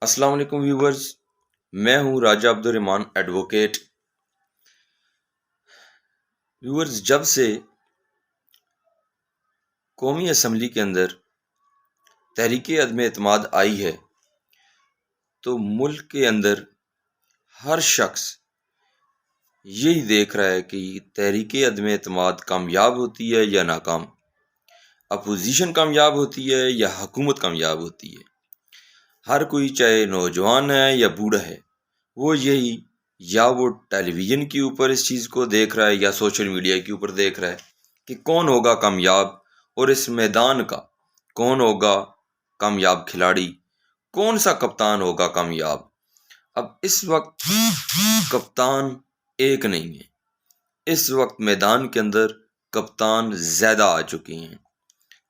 السلام علیکم ویورز، میں ہوں راجہ عبدالرحمان ایڈوکیٹ۔ ویورز، جب سے قومی اسمبلی کے اندر تحریک عدم اعتماد آئی ہے تو ملک کے اندر ہر شخص یہی دیکھ رہا ہے کہ تحریک عدم اعتماد کامیاب ہوتی ہے یا ناکام، اپوزیشن کامیاب ہوتی ہے یا حکومت کامیاب ہوتی ہے۔ ہر کوئی چاہے نوجوان ہے یا بوڑھا ہے، وہ یہی یا وہ ٹیلی ویژن کے اوپر اس چیز کو دیکھ رہا ہے یا سوشل میڈیا کے اوپر دیکھ رہا ہے کہ کون ہوگا کامیاب، اور اس میدان کا کون ہوگا کامیاب کھلاڑی، کون سا کپتان ہوگا کامیاب۔ اب اس وقت کپتان ایک نہیں ہے، اس وقت میدان کے اندر کپتان زیادہ آ چکے ہیں،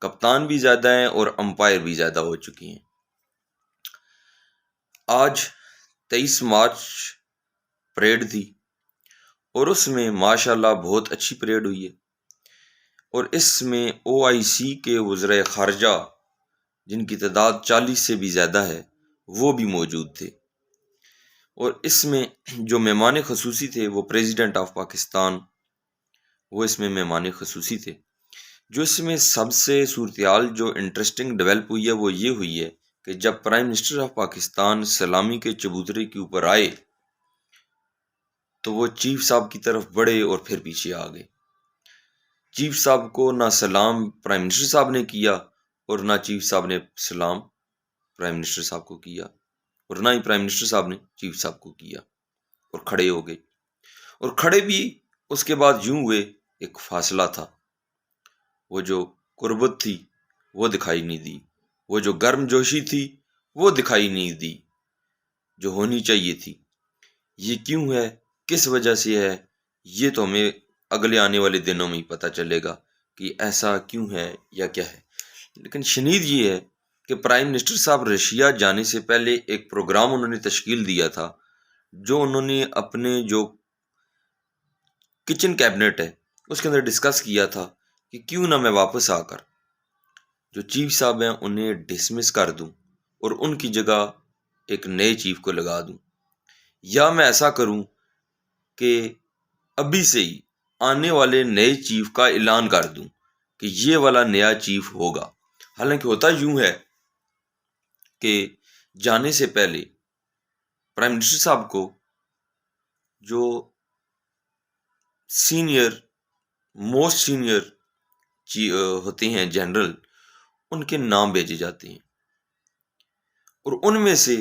کپتان بھی زیادہ ہیں اور امپائر بھی زیادہ ہو چکی ہیں۔ آج 23 مارچ پریڈ تھی اور اس میں ماشاءاللہ بہت اچھی پریڈ ہوئی ہے، اور اس میں او آئی سی کے وزرائے خارجہ جن کی تعداد 40 سے بھی زیادہ ہے وہ بھی موجود تھے، اور اس میں جو مہمان خصوصی تھے وہ پریزیڈنٹ آف پاکستان، وہ اس میں مہمان خصوصی تھے۔ جو اس میں سب سے صورتحال جو انٹرسٹنگ ڈیولپ ہوئی ہے وہ یہ ہوئی ہے کہ جب پرائم منسٹر آف پاکستان سلامی کے چبوترے کے اوپر آئے تو وہ چیف صاحب کی طرف بڑھے اور پھر پیچھے آ گئے۔ چیف صاحب کو نہ سلام پرائم منسٹر صاحب نے کیا اور نہ چیف صاحب نے سلام پرائم منسٹر صاحب کو کیا، اور نہ ہی پرائم منسٹر صاحب نے چیف صاحب کو کیا، اور کھڑے ہو گئے۔ اور کھڑے بھی اس کے بعد یوں ہوئے، ایک فاصلہ تھا، وہ جو قربت تھی وہ دکھائی نہیں دی، وہ جو گرم جوشی تھی وہ دکھائی نہیں دی جو ہونی چاہیے تھی۔ یہ کیوں ہے، کس وجہ سے ہے، یہ تو ہمیں اگلے آنے والے دنوں میں ہی پتہ چلے گا کہ ایسا کیوں ہے یا کیا ہے۔ لیکن شنید یہ ہے کہ پرائم منسٹر صاحب رشیا جانے سے پہلے ایک پروگرام انہوں نے تشکیل دیا تھا، جو انہوں نے اپنے جو کچن کیبنٹ ہے اس کے اندر ڈسکس کیا تھا کہ کیوں نہ میں واپس آ کر جو چیف صاحب ہیں انہیں ڈسمس کر دوں اور ان کی جگہ ایک نئے چیف کو لگا دوں، یا میں ایسا کروں کہ ابھی سے ہی آنے والے نئے چیف کا اعلان کر دوں کہ یہ والا نیا چیف ہوگا۔ حالانکہ ہوتا یوں ہے کہ جانے سے پہلے پرائم منسٹر صاحب کو جو موسٹ سینئر ہوتے ہیں جنرل، ان کے نام بھیجے جاتے ہیں، اور ان میں سے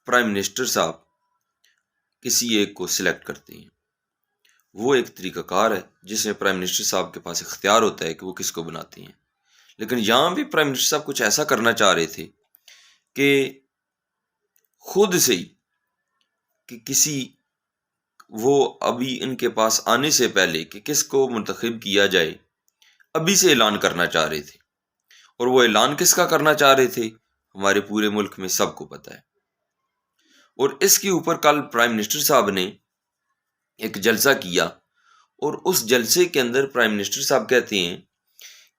پرائم منسٹر صاحب کسی ایک کو سلیکٹ کرتے ہیں۔ وہ ایک طریقہ کار ہے جس میں پرائم منسٹر صاحب کے پاس اختیار ہوتا ہے کہ وہ کس کو بناتے ہیں۔ لیکن یہاں بھی پرائم منسٹر صاحب کچھ ایسا کرنا چاہ رہے تھے کہ خود سے ہی کہ کسی وہ ابھی ان کے پاس آنے سے پہلے کہ کس کو منتخب کیا جائے ابھی سے اعلان کرنا چاہ رہے تھے، اور وہ اعلان کس کا کرنا چاہ رہے تھے ہمارے پورے ملک میں سب کو پتہ ہے۔ اور اس کے اوپر کل پرائم منسٹر صاحب نے ایک جلسہ کیا، اور اس جلسے کے اندر پرائم منسٹر صاحب کہتے ہیں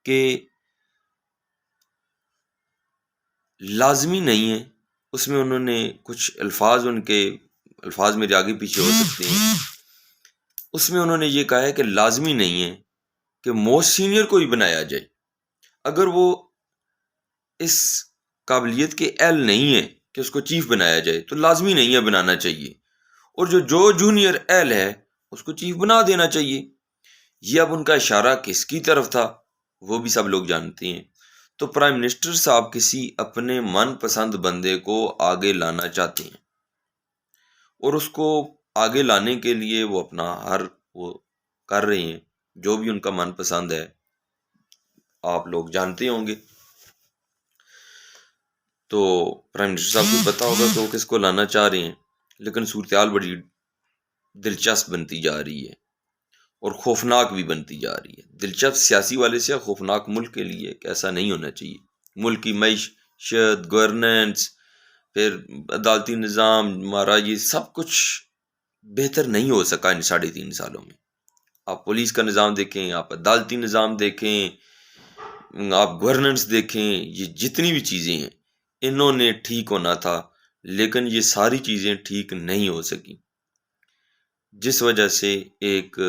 کہ لازمی نہیں ہے، اس میں انہوں نے کچھ الفاظ، ان کے الفاظ میرے آگے پیچھے ہو سکتے ہیں، اس میں انہوں نے یہ کہا ہے کہ لازمی نہیں ہے کہ موسٹ سینئر کو ہی بنایا جائے، اگر وہ اس قابلیت کے اہل نہیں ہے کہ اس کو چیف بنایا جائے تو لازمی نہیں ہے بنانا چاہیے، اور جو جونیئر اہل ہے اس کو چیف بنا دینا چاہیے۔ یہ اب ان کا اشارہ کس کی طرف تھا وہ بھی سب لوگ جانتے ہیں۔ تو پرائم منسٹر صاحب کسی اپنے من پسند بندے کو آگے لانا چاہتے ہیں، اور اس کو آگے لانے کے لیے وہ اپنا وہ کر رہے ہیں جو بھی ان کا من پسند ہے، آپ لوگ جانتے ہوں گے۔ تو پرائم منسٹر صاحب کو پتا ہوگا کہ وہ کس کو لانا چاہ رہے ہیں، لیکن صورتحال بڑی دلچسپ بنتی جا رہی ہے اور خوفناک بھی بنتی جا رہی ہے۔ دلچسپ سیاسی والے سے، خوفناک ملک کے لیے کہ ایسا نہیں ہونا چاہیے۔ ملک کی معیشت، گورننس، پھر عدالتی نظام ہمارا، یہ سب کچھ بہتر نہیں ہو سکا ان 3.5 سالوں میں۔ آپ پولیس کا نظام دیکھیں، آپ عدالتی نظام دیکھیں، آپ گورننس دیکھیں، یہ جتنی بھی چیزیں ہیں انہوں نے ٹھیک ہونا تھا لیکن یہ ساری چیزیں ٹھیک نہیں ہو سکی، جس وجہ سے ایک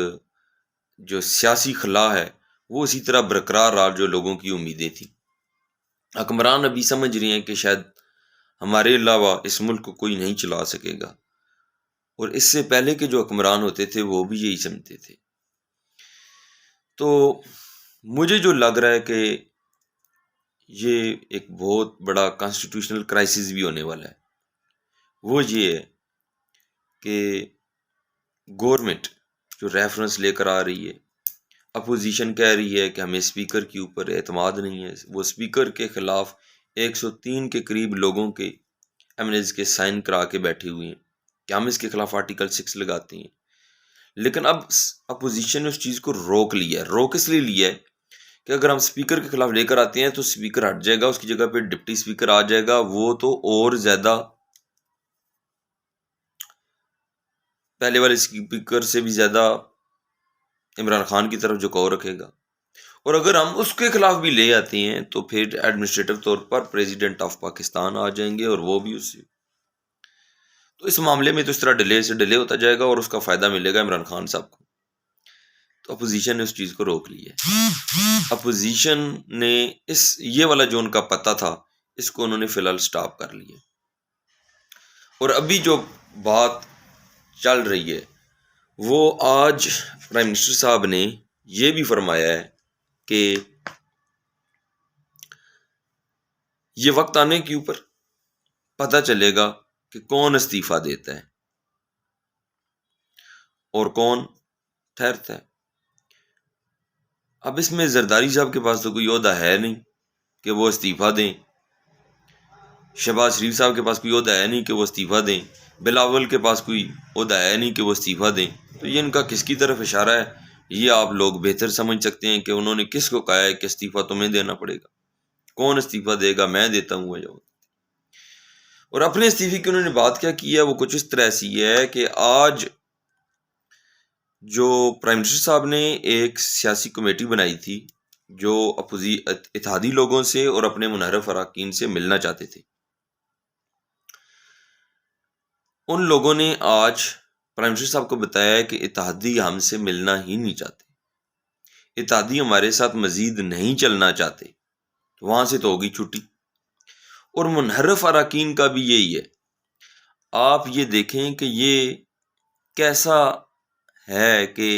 جو سیاسی خلا ہے وہ اسی طرح برقرار رہا جو لوگوں کی امیدیں تھیں۔ حکمران ابھی سمجھ رہی ہیں کہ شاید ہمارے علاوہ اس ملک کو کوئی نہیں چلا سکے گا، اور اس سے پہلے کے جو حکمران ہوتے تھے وہ بھی یہی سمجھتے تھے۔ تو مجھے جو لگ رہا ہے کہ یہ ایک بہت بڑا کانسٹیٹیوشنل کرائسس بھی ہونے والا ہے، وہ یہ ہے کہ گورنمنٹ جو ریفرنس لے کر آ رہی ہے، اپوزیشن کہہ رہی ہے کہ ہمیں اسپیکر کے اوپر اعتماد نہیں ہے، وہ اسپیکر کے خلاف 103 کے قریب لوگوں کے ایمنیز کے سائن کرا کے بیٹھے ہوئے ہیں کہ ہم اس کے خلاف آرٹیکل 6 لگاتے ہیں۔ لیکن اب اپوزیشن نے اس چیز کو روک لیا ہے۔ روک اس لیے لیا ہے کہ اگر ہم اسپیکر کے خلاف لے کر آتے ہیں تو اسپیکر ہٹ جائے گا، اس کی جگہ پہ ڈپٹی اسپیکر آ جائے گا، وہ تو اور زیادہ پہلے والے اسپیکر سے بھی زیادہ عمران خان کی طرف جھکاؤ رکھے گا، اور اگر ہم اس کے خلاف بھی لے آتے ہیں تو پھر ایڈمنسٹریٹو طور پر پریزیڈنٹ آف پاکستان آ جائیں گے، اور وہ بھی اس سے، تو اس معاملے میں تو اس طرح ڈیلے سے ڈیلے ہوتا جائے گا اور اس کا فائدہ ملے گا عمران خان صاحب کو۔ تو اپوزیشن نے اس چیز کو روک لیا ہے۔ اپوزیشن نے یہ والا جو ان کا پتہ تھا اس کو انہوں نے فی الحال سٹاپ کر لیا، اور ابھی جو بات چل رہی ہے وہ آج پرائم منسٹر صاحب نے یہ بھی فرمایا ہے کہ یہ وقت آنے کے اوپر پتہ چلے گا کہ کون استعفیٰ دیتا ہے اور کون ٹھہرتا ہے۔ اب اس میں زرداری صاحب کے پاس تو کوئی عہدہ ہے نہیں کہ وہ استعفیٰ دیں، شہباز شریف صاحب کے پاس کوئی عہدہ ہے نہیں کہ وہ استعفیٰ دیں، بلاول کے پاس کوئی عہدہ ہے نہیں کہ وہ استعفیٰ دیں۔ تو یہ ان کا کس کی طرف اشارہ ہے یہ آپ لوگ بہتر سمجھ سکتے ہیں کہ انہوں نے کس کو کہا ہے کہ استعفیٰ تمہیں دینا پڑے گا، کون استعفیٰ دے گا، میں دیتا ہوں یا۔ اور اپنے استعفے کی انہوں نے بات کیا کی ہے وہ کچھ اس طرح ایسی ہے کہ آج جو پرائم منسٹر صاحب نے ایک سیاسی کمیٹی بنائی تھی جو اتحادی لوگوں سے اور اپنے منحرف اراکین سے ملنا چاہتے تھے، ان لوگوں نے آج پرائم منسٹر صاحب کو بتایا ہے کہ اتحادی ہم سے ملنا ہی نہیں چاہتے، اتحادی ہمارے ساتھ مزید نہیں چلنا چاہتے، وہاں سے تو ہوگی چھٹی۔ اور منحرف اراکین کا بھی یہی ہے۔ آپ یہ دیکھیں کہ یہ کیسا ہے کہ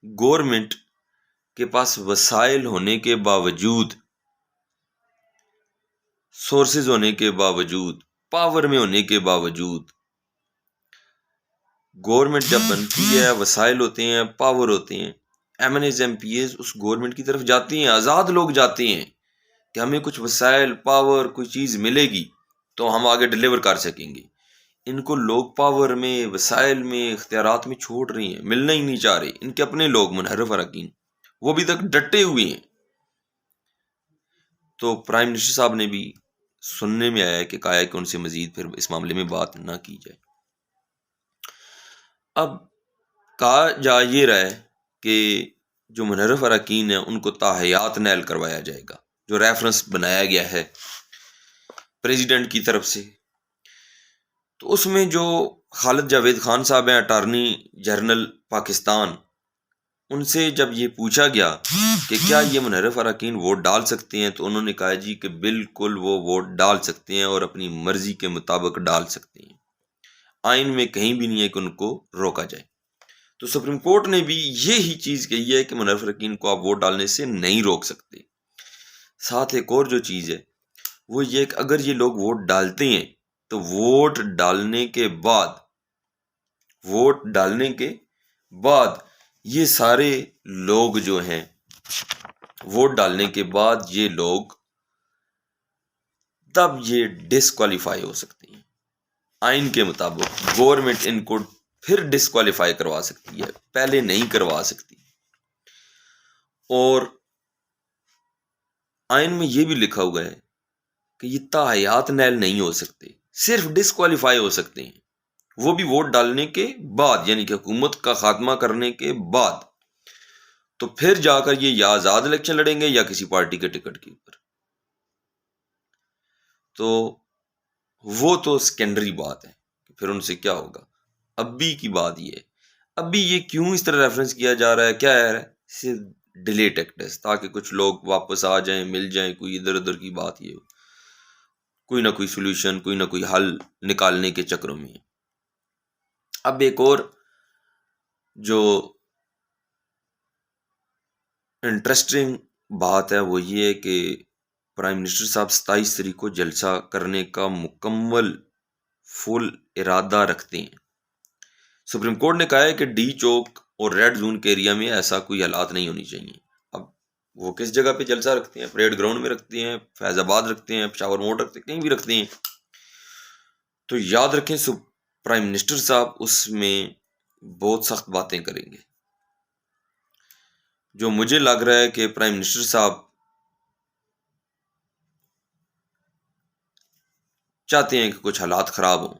گورنمنٹ کے پاس وسائل ہونے کے باوجود، سورسز ہونے کے باوجود، پاور میں ہونے کے باوجود، گورنمنٹ جب بنتی ہے وسائل ہوتے ہیں، پاور ہوتے ہیں، M N As M P As اس گورنمنٹ کی طرف جاتے ہیں، آزاد لوگ جاتے ہیں کہ ہمیں کچھ وسائل، پاور، کوئی چیز ملے گی تو ہم آگے ڈیلیور کر سکیں گے۔ ان کو لوگ پاور میں، وسائل میں، اختیارات میں چھوڑ رہی ہیں، ملنا ہی نہیں چاہ رہے۔ ان کے اپنے لوگ منحرف اراکین وہ بھی تک ڈٹے ہوئے ہیں۔ تو پرائم منسٹر صاحب نے بھی سننے میں آیا ہے کہ کہا ہے کہ ان سے مزید پھر اس معاملے میں بات نہ کی جائے۔ اب کہا جا یہ رہا ہے کہ جو منحرف اراکین ہیں ان کو تاحیات نیل کروایا جائے گا، جو ریفرنس بنایا گیا ہے پریزیڈنٹ کی طرف سے۔ تو اس میں جو خالد جاوید خان صاحب ہیں، اٹارنی جنرل پاکستان، ان سے جب یہ پوچھا گیا کہ کیا یہ منحرف اراکین ووٹ ڈال سکتے ہیں، تو انہوں نے کہا جی کہ بالکل وہ ووٹ ڈال سکتے ہیں اور اپنی مرضی کے مطابق ڈال سکتے ہیں، آئین میں کہیں بھی نہیں ہے کہ ان کو روکا جائے۔ تو سپریم کورٹ نے بھی یہی چیز کہی ہے کہ منحرف اراکین کو آپ ووٹ ڈالنے سے نہیں روک سکتے۔ ساتھ ایک اور جو چیز ہے وہ یہ کہ اگر یہ لوگ ووٹ ڈالتے ہیں تو ووٹ ڈالنے کے بعد یہ سارے لوگ جو ہیں، ووٹ ڈالنے کے بعد یہ لوگ تب یہ ڈسکوالیفائی ہو سکتے ہیں۔ آئین کے مطابق گورنمنٹ ان کو پھر ڈسکوالیفائی کروا سکتی ہے، پہلے نہیں کروا سکتی۔ اور آئین میں یہ بھی لکھا ہوا ہے کہ یہ تاحیات نیل نہیں ہو سکتے، صرف ڈسکوالیفائی ہو سکتے ہیں، وہ بھی ووٹ ڈالنے کے بعد، یعنی کہ حکومت کا خاتمہ کرنے کے بعد۔ تو پھر جا کر یہ یا آزاد الیکشن لڑیں گے یا کسی پارٹی کے ٹکٹ کے اوپر۔ تو وہ تو سیکنڈری بات ہے کہ پھر ان سے کیا ہوگا. ابھی کی بات یہ ہے، ابھی یہ کیوں اس طرح ریفرنس کیا جا رہا ہے، کیا ہے، صرف ڈیلے ٹیکٹس، تاکہ کچھ لوگ واپس آ جائیں، مل جائیں، کوئی ادھر ادھر کی بات، یہ کوئی نہ کوئی سولوشن، کوئی نہ کوئی حل نکالنے کے چکروں میں. اب ایک اور جو انٹرسٹنگ بات ہے وہ یہ ہے کہ پرائم منسٹر صاحب 27 تاریخ کو جلسہ کرنے کا مکمل فل ارادہ رکھتے ہیں. سپریم کورٹ نے کہا ہے کہ ڈی چوک اور ریڈ زون کے ایریا میں ایسا کوئی حالات نہیں ہونی چاہیے. اب وہ کس جگہ پہ جلسہ رکھتے ہیں؟ پریڈ گراؤنڈ میں رکھتے ہیں، فیض آباد رکھتے ہیں، پشاور موڑ رکھتے ہیں، کہیں بھی رکھتے ہیں. تو یاد رکھیں پرائم منسٹر صاحب اس میں بہت سخت باتیں کریں گے. جو مجھے لگ رہا ہے کہ پرائم منسٹر صاحب چاہتے ہیں کہ کچھ حالات خراب ہوں،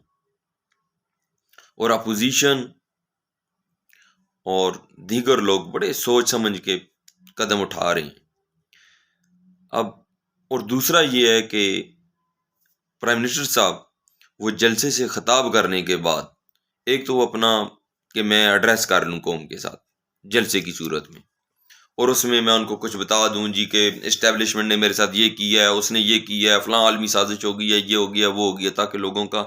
اور اپوزیشن اور دیگر لوگ بڑے سوچ سمجھ کے قدم اٹھا رہے ہیں. اب اور دوسرا یہ ہے کہ پرائم منسٹر صاحب وہ جلسے سے خطاب کرنے کے بعد ایک تو وہ اپنا کہ میں ایڈریس کر لوں قوم کے ساتھ جلسے کی صورت میں، اور اس میں ان کو کچھ بتا دوں جی کہ اسٹیبلشمنٹ نے میرے ساتھ یہ کیا ہے، اس نے یہ کیا ہے، فلاں عالمی سازش ہو گئی ہے، یہ ہو گیا، وہ ہو گیا، تاکہ لوگوں کا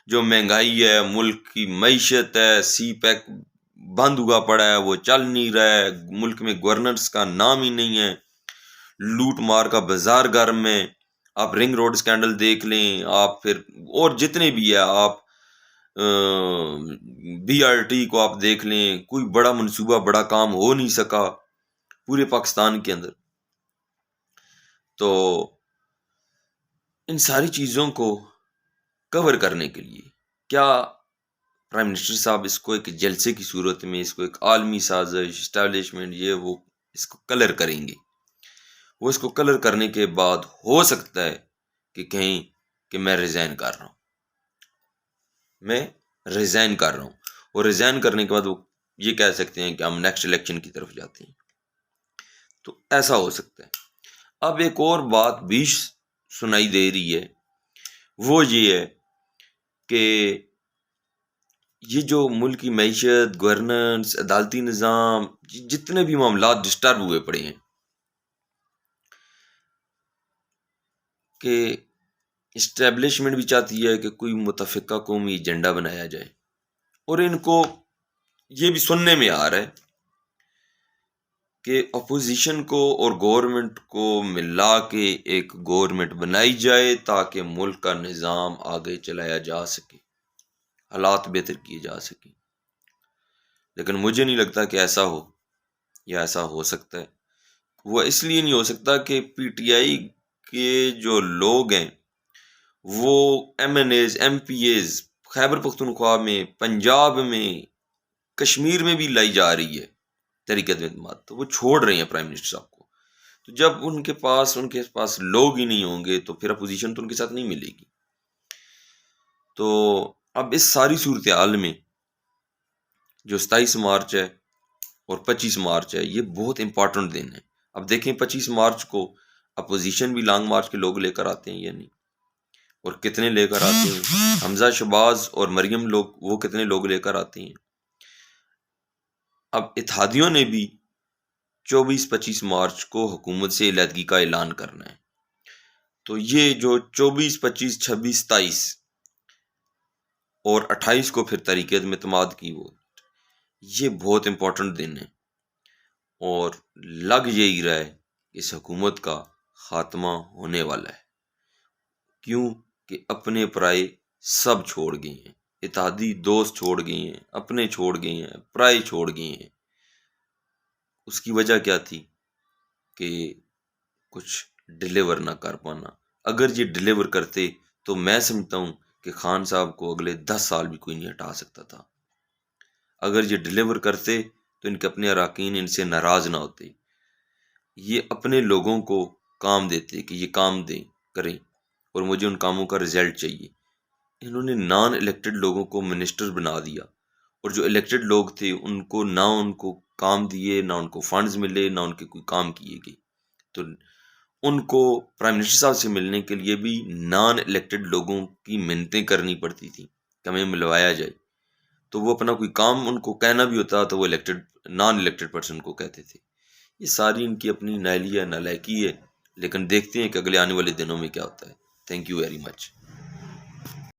جو مہنگائی ہے، ملک کی معیشت ہے، سی پیک بند ہوا پڑا ہے، وہ چل نہیں رہا ہے، ملک میں گورننس کا نام ہی نہیں ہے، لوٹ مار کا بازار گرم ہے. آپ رنگ روڈ سکینڈل دیکھ لیں، آپ پھر اور جتنے بھی ہے، آپ بی آر ٹی کو آپ دیکھ لیں، کوئی بڑا منصوبہ، بڑا کام ہو نہیں سکا پورے پاکستان کے اندر. تو ان ساری چیزوں کو کور کرنے کے لیے کیا پرائم منسٹر صاحب اس کو ایک جلسے کی صورت میں، اس کو ایک عالمی سازش، اسٹیبلشمنٹ، یہ وہ اس کو کلر کریں گے. وہ اس کو کلر کرنے کے بعد ہو سکتا ہے کہ کہیں کہ میں ریزائن کر رہا ہوں، اور ریزائن کرنے کے بعد وہ یہ کہہ سکتے ہیں کہ ہم نیکسٹ الیکشن کی طرف جاتے ہیں. تو ایسا ہو سکتا ہے. اب ایک اور بات بھی سنائی دے رہی ہے، وہ یہ ہے کہ یہ جو ملک کی معیشت، گورننس، عدالتی نظام، جتنے بھی معاملات ڈسٹرب ہوئے پڑے ہیں، کہ اسٹیبلشمنٹ بھی چاہتی ہے کہ کوئی متفقہ قومی ایجنڈا بنایا جائے، اور ان کو یہ بھی سننے میں آ رہا ہے کہ اپوزیشن کو اور گورنمنٹ کو ملا کے ایک گورنمنٹ بنائی جائے تاکہ ملک کا نظام آگے چلایا جا سکے، حالات بہتر کیے جا سکیں. لیکن مجھے نہیں لگتا کہ ایسا ہو یا ایسا ہو سکتا ہے. وہ اس لیے نہیں ہو سکتا کہ پی ٹی آئی کے جو لوگ ہیں وہ M N As, M P As Khyber Pakhtunkhwa میں، پنجاب میں، کشمیر میں بھی لائی جا رہی ہے تحریک اعتماد، تو وہ چھوڑ رہے ہیں پرائم منسٹر صاحب کو. تو جب ان کے پاس لوگ ہی نہیں ہوں گے تو پھر اپوزیشن تو ان کے ساتھ نہیں ملے گی. تو اب اس ساری صورتحال میں جو 27 مارچ ہے اور 25 مارچ ہے، یہ بہت امپورٹنٹ دن ہے. اب دیکھیں 25 مارچ کو اپوزیشن بھی لانگ مارچ کے لوگ لے کر آتے ہیں یا نہیں، اور کتنے لے کر آتے ہیں. حمزہ شہباز اور مریم لوگ، وہ کتنے لوگ لے کر آتے ہیں. اب اتحادیوں نے بھی 24-25 مارچ کو حکومت سے علیحدگی کا اعلان کرنا ہے. تو یہ جو 24، 25، 26، 27 اور 28 کو پھر تحریک اعتماد کی ووٹ، یہ بہت امپورٹنٹ دن ہے، اور لگ یہی رہا ہے اس حکومت کا خاتمہ ہونے والا ہے. کیوں کہ اپنے پرائے سب چھوڑ گئے ہیں، اتحادی دوست چھوڑ گئے ہیں، اپنے چھوڑ گئے ہیں، پرائے چھوڑ گئے ہیں. اس کی وجہ کیا تھی کہ کچھ ڈیلیور نہ کر پانا. اگر یہ ڈیلیور کرتے تو میں سمجھتا ہوں کہ خان صاحب کو اگلے 10 سال بھی کوئی نہیں ہٹا سکتا تھا. اگر یہ ڈیلیور کرتے تو ان کے اپنے اراکین ان سے ناراض نہ ہوتے، یہ اپنے لوگوں کو کام دیتے کہ یہ کام دیں، کریں، اور مجھے ان کاموں کا رزلٹ چاہیے. انہوں نے نان الیکٹڈ لوگوں کو منسٹر بنا دیا، اور جو الیکٹڈ لوگ تھے ان کو کام دیے، نہ ان کو فنڈز ملے، نہ ان کے کوئی کام کیے گئے. تو ان کو پرائم منسٹر صاحب سے ملنے کے لیے بھی نان الیکٹڈ لوگوں کی منتیں کرنی پڑتی تھیں کہ ہمیں ملوایا جائے، تو وہ اپنا کوئی کام ان کو کہنا بھی ہوتا تو وہ نان الیکٹڈ پرسن کو کہتے تھے۔ یہ ساری ان کی اپنی نااہلی ہے، نالائکی ہے، لیکن دیکھتے ہیں کہ اگلے آنے والے دنوں میں کیا ہوتا ہے۔ Thank you very much.